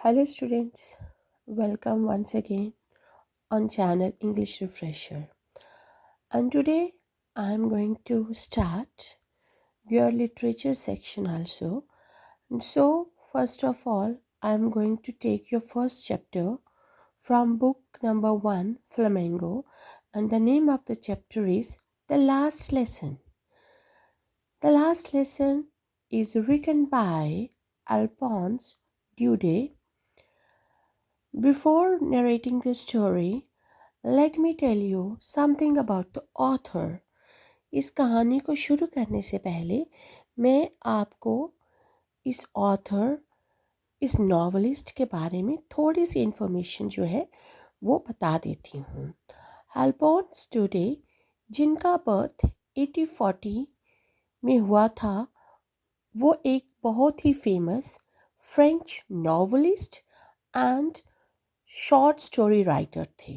Hello students, welcome once again on channel English Refresher. And today I am going to start your literature section also. And so first of all, I am going to take your first chapter from book number 1, Flamingo, and the name of the chapter is The Last Lesson. The Last Lesson is written by Alphonse Daudet. Before narrating the story, let me tell you something about the author. इस कहानी को शुरू करने से पहले मैं आपको इस ऑथर, इस नॉवलिस्ट के बारे में थोड़ी सी इन्फॉर्मेशन जो है वो बता देती हूँ। अल्फोंस डौडे, जिनका बर्थ 1840 में हुआ था, वो एक बहुत ही famous French novelist and short story writer थे।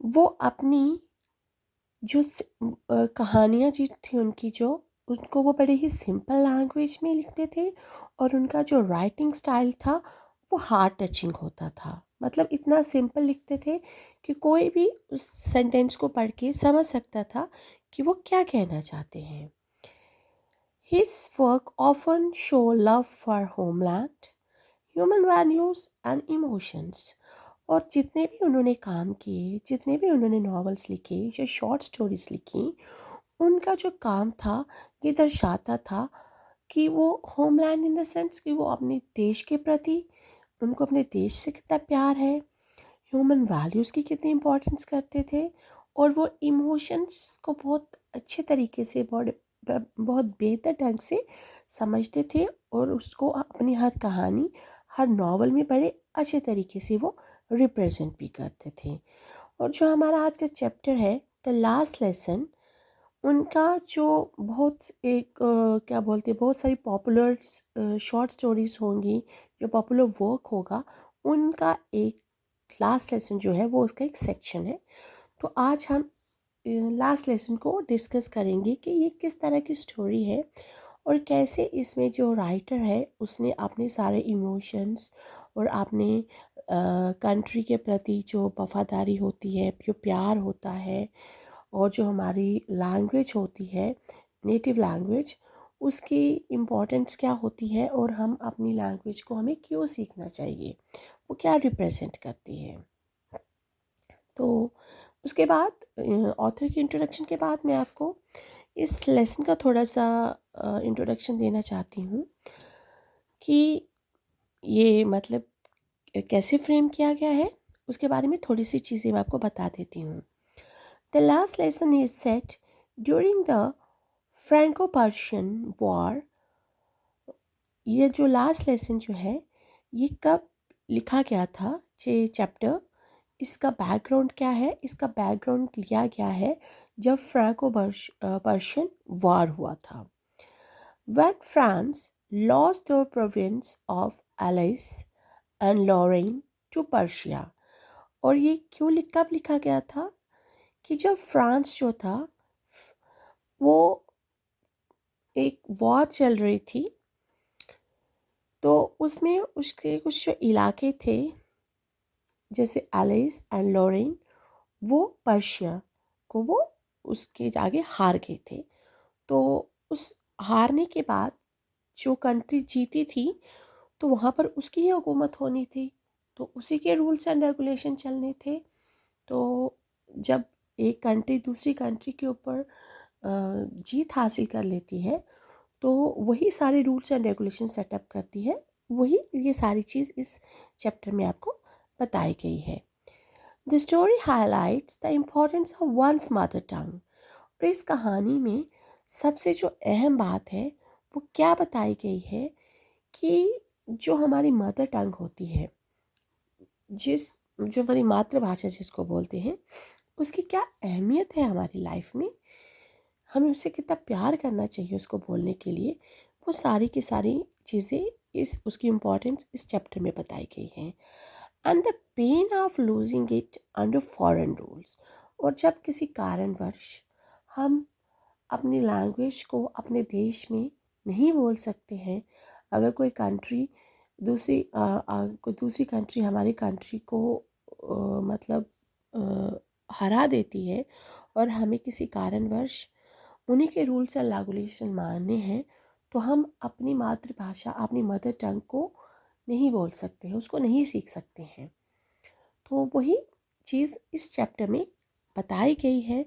वो अपनी जो कहानियाँ जी थी उनको वो बड़े ही सिंपल लैंग्वेज में लिखते थे और उनका जो राइटिंग स्टाइल था वो हार्ट टचिंग होता था। मतलब इतना सिंपल लिखते थे कि कोई भी उस सेंटेंस को पढ़ के समझ सकता था कि वो क्या कहना चाहते हैं। His work often show love for homeland, human values and emotions. और जितने भी उन्होंने काम किए, जितने भी उन्होंने नॉवेल्स लिखे या शॉर्ट स्टोरीज लिखी, उनका जो काम था ये दर्शाता था कि वो होमलैंड इन द सेंस कि वो अपने देश के प्रति, उनको अपने देश से कितना प्यार है, ह्यूमन वैल्यूज़ की कितनी इम्पोर्टेंस करते थे और वो इमोशंस को बहुत अच्छे तरीके से बहुत बेहतर ढंग से समझते थे और उसको अपनी हर कहानी, हर नॉवल में बड़े अच्छे तरीके से वो रिप्रेजेंट भी करते थे। और जो हमारा आज का चैप्टर है द लास्ट लेसन, उनका जो बहुत एक क्या बोलते हैं, बहुत सारी पॉपुलर शॉर्ट स्टोरीज होंगी, जो पॉपुलर वर्क होगा, उनका एक लास्ट लेसन जो है वो उसका एक सेक्शन है। तो आज हम लास्ट लेसन को डिस्कस करेंगे कि ये किस तरह की स्टोरी है और कैसे इसमें जो राइटर है उसने अपने सारे इमोशंस और अपने कंट्री के प्रति जो वफादारी होती है, जो प्यार होता है और जो हमारी लैंग्वेज होती है, नेटिव लैंग्वेज, उसकी इम्पोर्टेंस क्या होती है और हम अपनी लैंग्वेज को हमें क्यों सीखना चाहिए, वो क्या रिप्रेजेंट करती है। तो उसके बाद ऑथर की इंट्रोडक्शन के बाद मैं आपको इस लेसन का थोड़ा सा इंट्रोडक्शन देना चाहती हूँ कि ये मतलब कैसे फ्रेम किया गया है, उसके बारे में थोड़ी सी चीज़ें मैं आपको बता देती हूँ। The last lesson is set during the Franco Persian war. ये जो लास्ट लेसन जो है ये कब लिखा गया था, ये चैप्टर, इसका बैकग्राउंड क्या है? इसका बैकग्राउंड लिया गया है जब फ्रैंको पर्शियन वॉर हुआ था। When France lost the province of Alsace and Lorraine to Persia। और ये कब लिखा गया था कि जब फ्रांस जो था वो एक वॉर चल रही थी, तो उसमें उसके कुछ जो इलाके थे जैसे एलिस एंड लॉरेन, वो पर्शिया को वो उसके आगे हार गए थे। तो उस हारने के बाद जो कंट्री जीती थी तो वहाँ पर उसकी ही हुकूमत होनी थी, तो उसी के रूल्स एंड रेगुलेशन चलने थे। तो जब एक कंट्री दूसरी कंट्री के ऊपर जीत हासिल कर लेती है तो वही सारे रूल्स एंड रेगुलेशन सेटअप करती है, वही ये सारी चीज़ इस चैप्टर में आपको बताई गई है। The story highlights the importance of one's mother tongue. और इस कहानी में सबसे जो अहम बात है वो क्या बताई गई है कि जो हमारी मदर टंग होती है, जो हमारी मातृभाषा जिसको बोलते हैं, उसकी क्या अहमियत है हमारी लाइफ में, हमें उससे कितना प्यार करना चाहिए उसको बोलने के लिए, वो सारी की सारी चीज़ें उसकी इम्पोर्टेंस इस चैप्टर में बताई गई हैं। And the pain of losing it under foreign rules. और जब किसी कारणवश हम अपनी लैंग्वेज को अपने देश में नहीं बोल सकते हैं, अगर कोई कंट्री कोई दूसरी कंट्री हमारी कंट्री को मतलब हरा देती है और हमें किसी कारणवश उन्हीं के रूल्स एंड रेगुलेशन मानने हैं, तो हम अपनी मातृभाषा, अपनी मदर टंग को नहीं बोल सकते हैं, उसको नहीं सीख सकते हैं। तो वही चीज़ इस चैप्टर में बताई गई है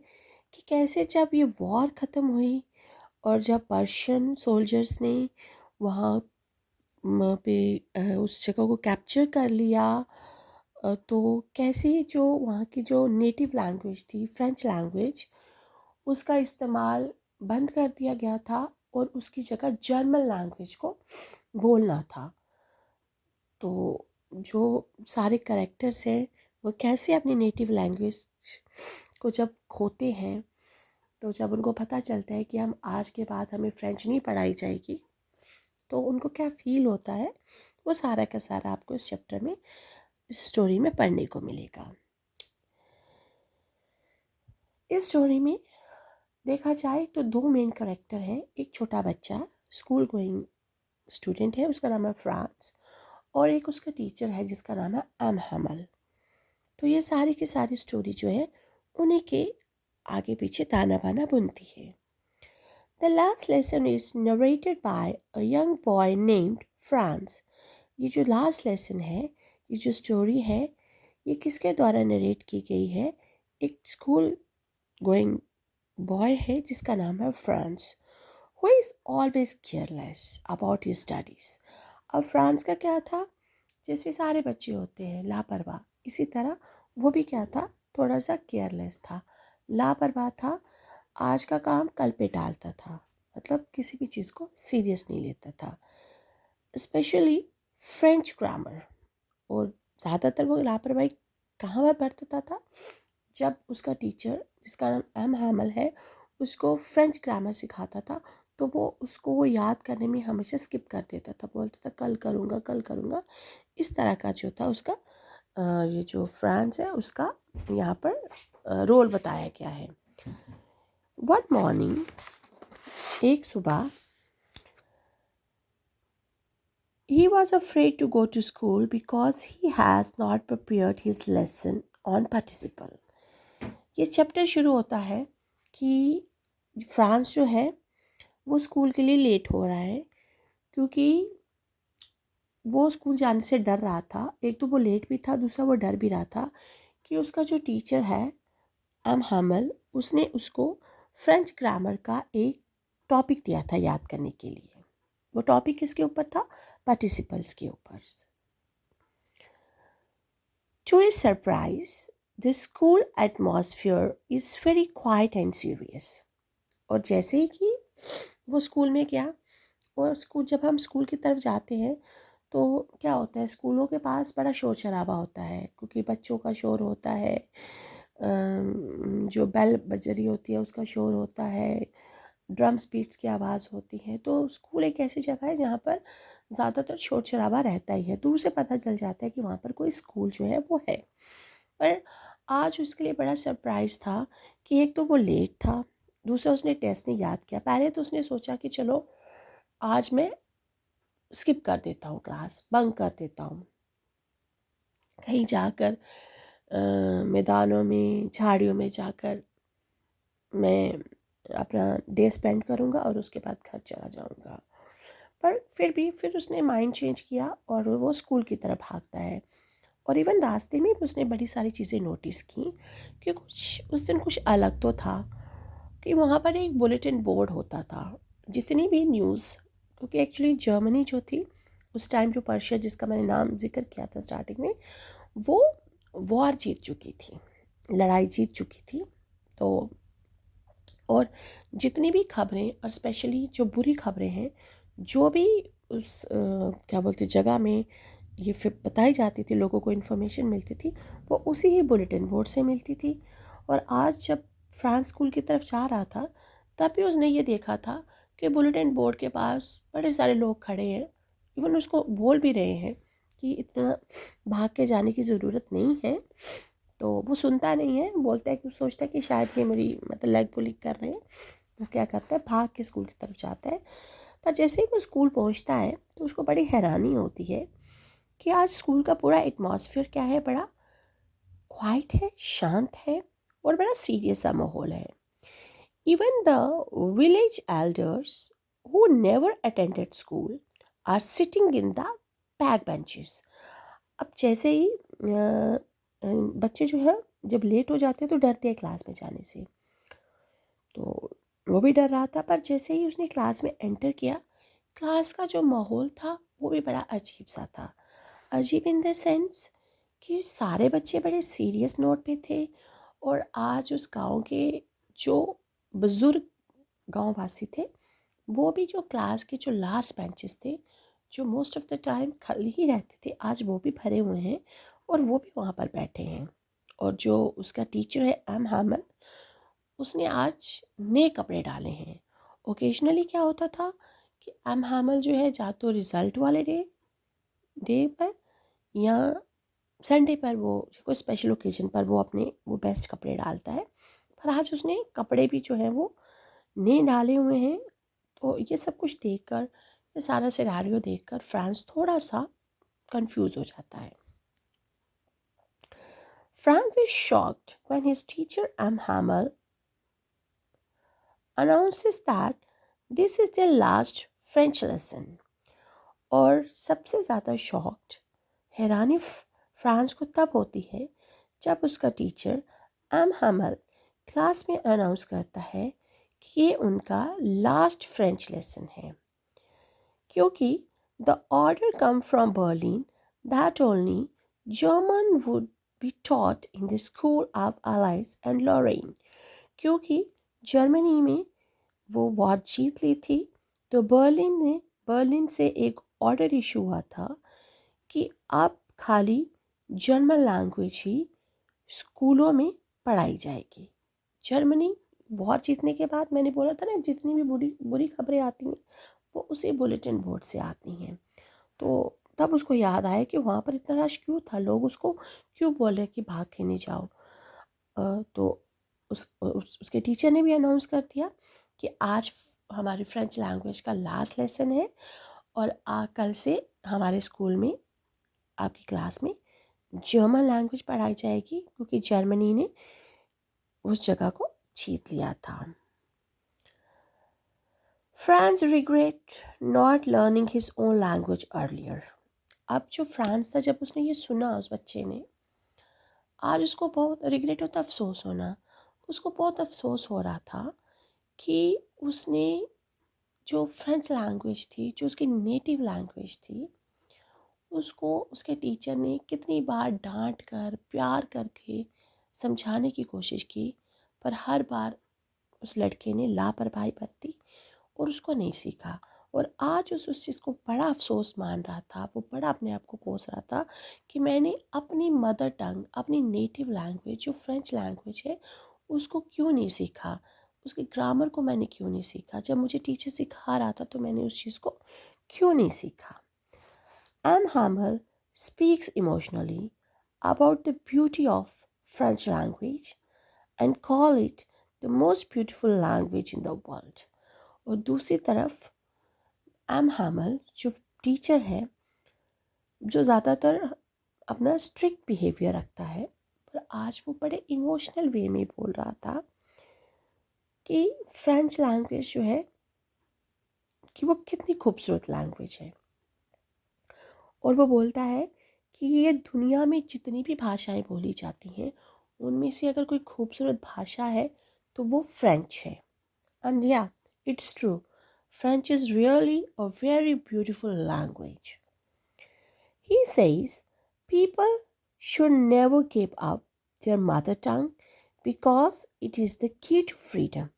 कि कैसे जब ये वॉर ख़त्म हुई और जब पर्शियन सोल्जर्स ने वहाँ पे उस जगह को कैप्चर कर लिया, तो कैसे जो वहाँ की जो नेटिव लैंग्वेज थी फ्रेंच लैंग्वेज, उसका इस्तेमाल बंद कर दिया गया था और उसकी जगह जर्मन लैंग्वेज को बोलना था। तो जो सारे कैरेक्टर्स हैं वो कैसे अपनी नेटिव लैंग्वेज को जब खोते हैं, तो जब उनको पता चलता है कि हम आज के बाद हमें फ्रेंच नहीं पढ़ाई जाएगी, तो उनको क्या फील होता है, वो सारा का सारा आपको इस चैप्टर में, इस स्टोरी में पढ़ने को मिलेगा। इस स्टोरी में देखा जाए तो दो मेन कैरेक्टर हैं। एक छोटा बच्चा स्कूल गोइंग स्टूडेंट है, उसका नाम है फ्रांस, और एक उसका टीचर है जिसका नाम है एम हैमल। तो ये सारी की सारी स्टोरी जो है उन्हीं के आगे पीछे ताना बाना बुनती है। The last lesson is narrated by a young boy named France. ये जो लास्ट लेसन है, ये जो स्टोरी है, ये किसके द्वारा नरेट की गई है? एक स्कूल गोइंग बॉय है जिसका नाम है France, who is always careless about his studies. अब फ्रांस का क्या था, जैसे सारे बच्चे होते हैं लापरवाह, इसी तरह वो भी क्या था, थोड़ा सा केयरलेस था, लापरवाह था, आज का काम कल पे टालता था, मतलब किसी भी चीज़ को सीरियस नहीं लेता था, स्पेशली फ्रेंच ग्रामर। और ज़्यादातर वो लापरवाही कहाँ पर बरतता था, जब उसका टीचर जिसका नाम एम हैमल है उसको फ्रेंच ग्रामर सिखाता था, तो वो याद करने में हमेशा स्किप कर देता था, बोलता था कल करूँगा कल करूँगा। इस तरह का जो था उसका ये जो फ्रांस है उसका यहाँ पर रोल बताया गया है। वन मॉर्निंग, एक सुबह, he was afraid to go to school because he has not prepared his lesson on participle. ये चैप्टर शुरू होता है कि फ्रांस जो है वो स्कूल के लिए लेट हो रहा है, क्योंकि वो स्कूल जाने से डर रहा था। एक तो वो लेट भी था, दूसरा वो डर भी रहा था कि उसका जो टीचर है एम हैमल, उसने उसको फ्रेंच ग्रामर का एक टॉपिक दिया था याद करने के लिए। वो टॉपिक किसके ऊपर था? पार्टिसिपल्स के ऊपर। To his surprise, the school atmosphere is very quiet and serious. और जैसे ही कि वो स्कूल में गया, और जब हम स्कूल की तरफ जाते हैं तो क्या होता है, स्कूलों के पास बड़ा शोर शराबा होता है, क्योंकि बच्चों का शोर होता है, जो बेल बज रही होती है उसका शोर होता है, ड्रम बीट्स की आवाज़ होती है। तो स्कूल एक ऐसी जगह है जहाँ पर ज़्यादातर शोर शराबा रहता ही है, दूर से पता चल जाता है कि वहाँ पर कोई स्कूल जो है वो है। पर आज उसके लिए बड़ा सरप्राइज़ था कि एक तो वो लेट था, दूसरा उसने टेस्ट नहीं याद किया। पहले तो उसने सोचा कि चलो आज मैं स्किप कर देता हूँ, क्लास बंक कर देता हूँ, कहीं जाकर मैदानों में, झाड़ियों में जाकर मैं अपना डे स्पेंड करूँगा और उसके बाद घर चला जाऊँगा। पर फिर उसने माइंड चेंज किया और वो स्कूल की तरफ भागता है। और इवन रास्ते में भी उसने बड़ी सारी चीज़ें नोटिस की कि कुछ उस दिन कुछ अलग तो था, कि वहाँ पर एक बुलेटिन बोर्ड होता था। जितनी भी न्यूज़, क्योंकि एक्चुअली जर्मनी जो थी उस टाइम, जो पर्शिया जिसका मैंने नाम जिक्र किया था स्टार्टिंग में, वो वॉर जीत चुकी थी, लड़ाई जीत चुकी थी। तो और जितनी भी खबरें, और स्पेशली जो बुरी खबरें हैं, जो भी उस क्या बोलते जगह में ये फिर बताई जाती थी, लोगों को इन्फॉर्मेशन मिलती थी, वो उसी ही बुलेटिन बोर्ड से मिलती थी। और आज जब फ्रांस स्कूल की तरफ जा रहा था, तब भी उसने ये देखा था कि बुलेटिन बोर्ड के पास बड़े सारे लोग खड़े हैं, इवन उसको बोल भी रहे हैं कि इतना भाग के जाने की ज़रूरत नहीं है। तो वो सुनता नहीं है, बोलता है कि सोचता है कि शायद ये मेरी मतलब लेग पुलिंग कर रहे हैं। वो क्या करता है, भाग के स्कूल की तरफ जाता है। पर जैसे ही वो स्कूल पहुंचता है तो उसको बड़ी हैरानी होती है कि आज स्कूल का पूरा एटमॉस्फेयर क्या है, बड़ा क्वाइट है, शांत है और बड़ा सीरियस सा माहौल है. Even the village elders who never attended school are sitting in the back benches. अब जैसे ही बच्चे जो है जब लेट हो जाते हैं तो डरते हैं क्लास में जाने से, तो वो भी डर रहा था. पर जैसे ही उसने क्लास में एंटर किया, क्लास का जो माहौल था वो भी बड़ा अजीब सा था. अजीब इन द सेंस कि सारे बच्चे बड़े सीरियस नोट पे थे. और आज उस गांव के जो बुज़ुर्ग गांववासी थे, वो भी जो क्लास के जो लास्ट बेंचेस थे, जो मोस्ट ऑफ द टाइम खाली ही रहते थे, आज वो भी भरे हुए हैं और वो भी वहाँ पर बैठे हैं. और जो उसका टीचर है एम हैमल, उसने आज नए कपड़े डाले हैं. ओकेजनली क्या होता था कि एम हैमल जो है या तो रिज़ल्ट वाले डे पर या संडे पर, वो कोई स्पेशल ओकेजन पर वो अपने वो बेस्ट कपड़े डालता है. पर आज उसने कपड़े भी जो है वो नए डाले हुए हैं. तो ये सब कुछ देखकर, ये सारा सिनेरियो देखकर फ्रांस थोड़ा सा कंफ्यूज हो जाता है. Franz is shocked when his teacher M Hamel announces that this is their last French lesson. और सबसे ज़्यादा शॉक्ड, हैरानी फ्रांस को तब होती है जब उसका टीचर एम हैमल क्लास में अनाउंस करता है कि ये उनका लास्ट फ्रेंच लेसन है, क्योंकि the order come from Berlin that only German would be taught in the school of Alsace and Lorraine. क्योंकि जर्मनी में वो वॉर जीत ली थी, तो बर्लिन से एक ऑर्डर इशू हुआ था कि अब खाली जर्मन लैंग्वेज ही स्कूलों में पढ़ाई जाएगी. जर्मनी वॉर जीतने के बाद, मैंने बोला था ना, जितनी भी बुरी बुरी खबरें आती हैं वो उसी बुलेटिन बोर्ड से आती हैं. तो तब उसको याद आया कि वहाँ पर इतना रश क्यों था, लोग उसको क्यों बोल रहे कि भाग के नहीं जाओ. तो उसके टीचर ने भी अनाउंस कर दिया कि आज हमारी फ्रेंच लैंग्वेज का लास्ट लेसन है और कल से हमारे स्कूल में, आपकी क्लास में जर्मन लैंग्वेज पढ़ाई जाएगी, क्योंकि जर्मनी ने उस जगह को जीत लिया था. France regret not learning his own language earlier. अब जो फ्रांस था, जब उसने ये सुना, उस बच्चे ने, आज उसको बहुत रिग्रेट होता, अफसोस होना, उसको बहुत अफसोस हो रहा था कि उसने जो फ्रेंच लैंग्वेज थी, जो उसकी नेटिव लैंग्वेज थी, उसको उसके टीचर ने कितनी बार डांट कर, प्यार करके समझाने की कोशिश की, पर हर बार उस लड़के ने लापरवाही बरती और उसको नहीं सीखा. और आज उस चीज़ को बड़ा अफसोस मान रहा था, वो बड़ा अपने आप को कोस रहा था कि मैंने अपनी मदर टंग, अपनी नेटिव लैंग्वेज जो फ्रेंच लैंग्वेज है, उसको क्यों नहीं सीखा, उसके ग्रामर को मैंने क्यों नहीं सीखा. जब मुझे टीचर सिखा रहा था तो मैंने उस चीज़ को क्यों नहीं सीखा. M Hamel speaks emotionally about the beauty of French language and call it the most beautiful language in the world. और दूसरी तरफ एम हैमल जो टीचर है, जो ज़्यादातर अपना स्ट्रिक्ट बिहेवियर रखता है, पर आज वो बड़े इमोशनल वे में बोल रहा था कि फ्रेंच लैंग्वेज जो है कि वो कितनी खूबसूरत लैंग्वेज है. और वो बोलता है कि ये दुनिया में जितनी भी भाषाएं बोली जाती हैं, उनमें से अगर कोई खूबसूरत भाषा है तो वो फ्रेंच है. एंड या, it's true, French is really a very beautiful language. He says people should never give up their mother tongue because it is the key to freedom.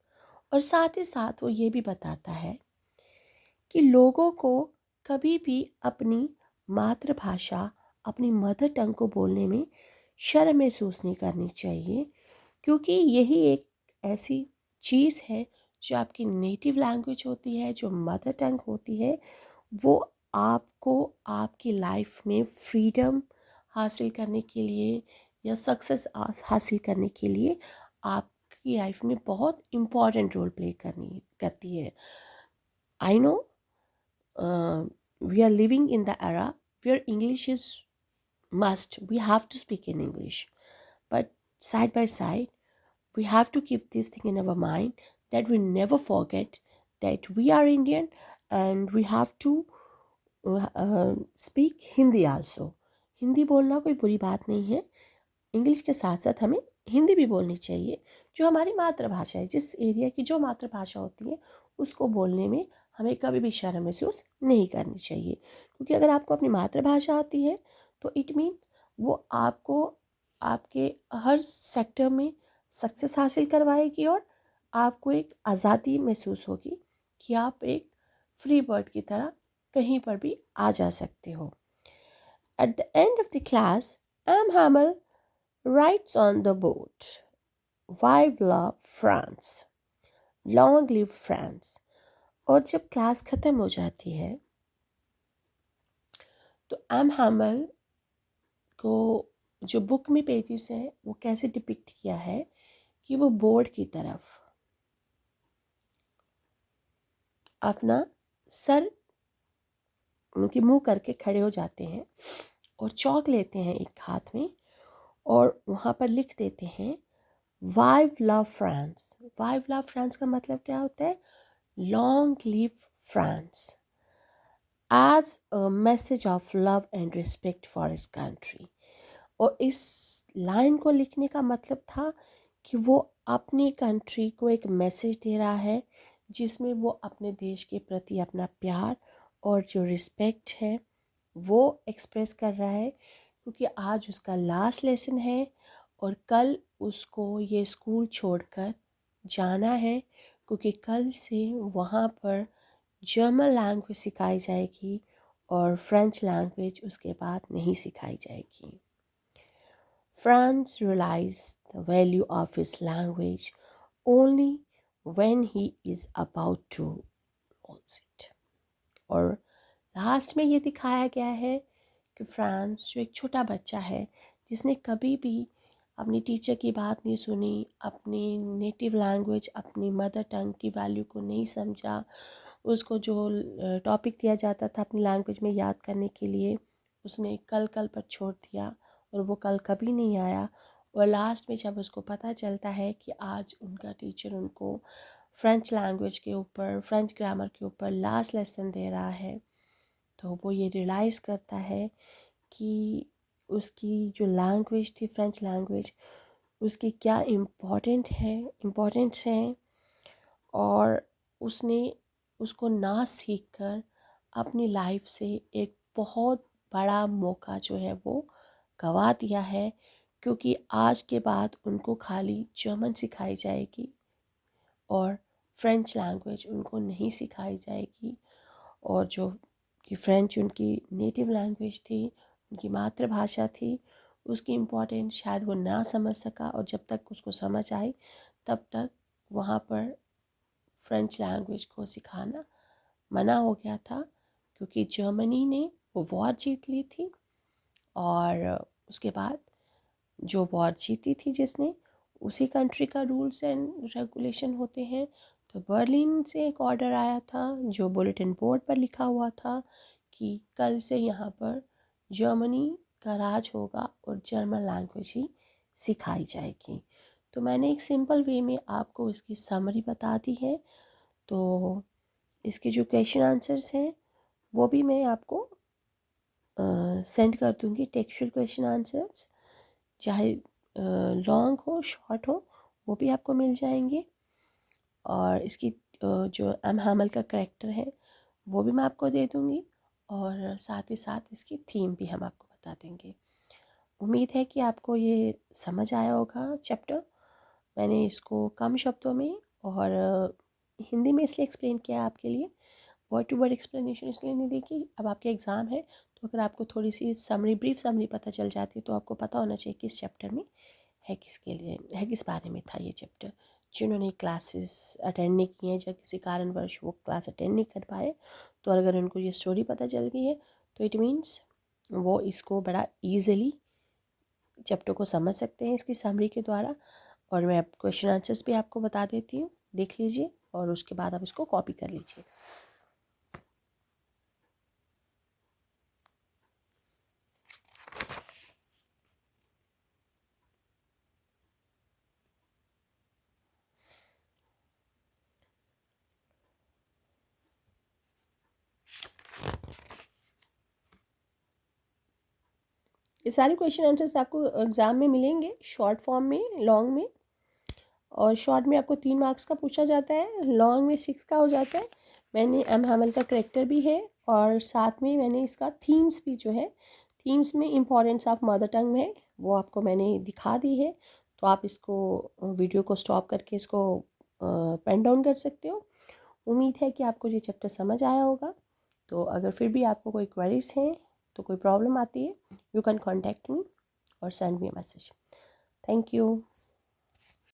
और साथ ही साथ वो ये भी बताता है कि लोगों को कभी भी अपनी मातृभाषा, अपनी मदर टंग को बोलने में शर्म महसूस नहीं करनी चाहिए, क्योंकि यही एक ऐसी चीज़ है जो आपकी नेटिव लैंग्वेज होती है, जो मदर टंग होती है, वो आपको आपकी लाइफ में फ्रीडम हासिल करने के लिए या सक्सेस हासिल करने के लिए आपकी लाइफ में बहुत इम्पॉर्टेंट रोल प्ले करती है. I know we are living in the era where English is must. We have to speak in English. But side by side, we have to keep this thing in our mind that we never forget that we are Indian and we have to speak Hindi also. Hindi बोलना कोई बुरी बात नहीं है. English के साथ साथ हमें हिंदी भी बोलनी चाहिए, जो हमारी मातृभाषा है. जिस एरिया की जो मातृभाषा होती है उसको बोलने में हमें कभी भी शर्म महसूस नहीं करनी चाहिए, क्योंकि अगर आपको अपनी मातृभाषा आती है तो इट मीन वो आपको आपके हर सेक्टर में सक्सेस हासिल करवाएगी और आपको एक आज़ादी महसूस होगी कि आप एक फ्री बर्ड की तरह कहीं पर भी आ जा सकते हो. At the end of the class M Hamel writes on the board, Vive la France, Long live France. और जब क्लास ख़त्म हो जाती है तो एम हैमल को जो बुक में पेजेस हैं वो कैसे डिपिक्ट किया है कि वो बोर्ड की तरफ अपना सर उनके मुंह करके खड़े हो जाते हैं और चौक लेते हैं एक हाथ में और वहाँ पर लिख देते हैं vive la France. Vive la France का मतलब क्या होता है? Long live France, as a message of love and respect for his country. और इस लाइन को लिखने का मतलब था कि वो अपनी कंट्री को एक मैसेज दे रहा है जिसमें वो अपने देश के प्रति अपना प्यार और जो रिस्पेक्ट है वो एक्सप्रेस कर रहा है, क्योंकि आज उसका लास्ट लेसन है और कल उसको ये स्कूल छोड़कर जाना है, क्योंकि कल से वहाँ पर जर्मन लैंग्वेज सिखाई जाएगी और फ्रेंच लैंग्वेज उसके बाद नहीं सिखाई जाएगी. Franz realized the value of his language only when he is about to lose it. और लास्ट में ये दिखाया गया है कि फ्रांस जो एक छोटा बच्चा है जिसने कभी भी अपनी टीचर की बात नहीं सुनी, अपनी नेटिव लैंग्वेज अपनी मदर टंग की वैल्यू को नहीं समझा, उसको जो टॉपिक दिया जाता था अपनी लैंग्वेज में याद करने के लिए उसने कल कल पर छोड़ दिया और वो कल कभी नहीं आया. और लास्ट में जब उसको पता चलता है कि आज उनका टीचर उनको फ्रेंच लैंग्वेज के ऊपर, फ्रेंच ग्रामर के ऊपर लास्ट लेसन दे रहा है, तो वो ये रियलाइज़ करता है कि उसकी जो लैंग्वेज थी फ्रेंच लैंग्वेज उसकी क्या इम्पोर्टेंस है और उसने उसको ना सीख कर अपनी लाइफ से एक बहुत बड़ा मौका जो है वो गवा दिया है, क्योंकि आज के बाद उनको खाली जर्मन सिखाई जाएगी और फ्रेंच लैंग्वेज उनको नहीं सिखाई जाएगी. और जो कि फ्रेंच उनकी नेटिव लैंग्वेज थी, उनकी मातृभाषा थी, उसकी इम्पोर्टेंस शायद वो ना समझ सका और जब तक उसको समझ आई तब तक वहाँ पर फ्रेंच लैंग्वेज को सिखाना मना हो गया था, क्योंकि जर्मनी ने वो वॉर जीत ली थी. और उसके बाद जो वॉर जीती थी जिसने, उसी कंट्री का रूल्स एंड रेगुलेशन होते हैं. तो बर्लिन से एक ऑर्डर आया था जो बुलेटिन बोर्ड पर लिखा हुआ था कि कल से यहाँ पर जर्मनी का राज होगा और जर्मन लैंग्वेज ही सिखाई जाएगी. तो मैंने एक सिंपल वे में आपको इसकी समरी बता दी है. तो इसके जो क्वेश्चन आंसर्स हैं वो भी मैं आपको सेंड कर दूँगी, टेक्सचुअल क्वेश्चन आंसर्स, चाहे लॉन्ग हो शॉर्ट हो वो भी आपको मिल जाएंगे. और इसकी जो एम हैमल का करैक्टर है वो भी मैं आपको दे दूँगी और साथ ही साथ इसकी थीम भी हम आपको बता देंगे. उम्मीद है कि आपको ये समझ आया होगा चैप्टर. मैंने इसको कम शब्दों में और हिंदी में इसलिए एक्सप्लेन किया आपके लिए, वर्ड टू वर्ड एक्सप्लेनेशन इसलिए नहीं दी कि अब आपके एग्ज़ाम है तो अगर आपको थोड़ी सी समरी, ब्रीफ समरी पता चल जाती है तो आपको पता होना चाहिए कि इस चैप्टर में है किसके लिए, है किस बारे में था ये चैप्टर. जिन्होंने क्लासेस अटेंड नहीं किए हैं या किसी कारणवश वो क्लास अटेंड नहीं कर पाए, तो अगर उनको ये स्टोरी पता चल गई है तो इट मीन्स वो इसको बड़ा ईज़िली चैप्टर को समझ सकते हैं इसकी समरी के द्वारा. और मैं अब क्वेश्चन आंसर्स भी आपको बता देती हूँ, देख लीजिए और उसके बाद आप इसको कॉपी कर लीजिए. ये सारे क्वेश्चन आंसर्स आपको एग्ज़ाम में मिलेंगे, शॉर्ट फॉर्म में, लॉन्ग में। और शॉर्ट में आपको 3 मार्क्स का पूछा जाता है, लॉन्ग में 6 का हो जाता है। मैंने एम हैमल का करेक्टर भी है, और साथ में मैंने इसका थीम्स भी जो है, थीम्स में इम्पॉर्टेंस ऑफ मदर टंग में वो आपको मैंने दिखा दी है। तो आप इसको वीडियो को स्टॉप करके इसको पेन डाउन कर सकते हो। उम्मीद है कि आपको ये चैप्टर समझ आया होगा। तो अगर फिर भी आपको कोई क्वेरीज हैं, तो कोई प्रॉब्लम आती है, यू कैन कॉन्टैक्ट मी और send me a message. Thank you.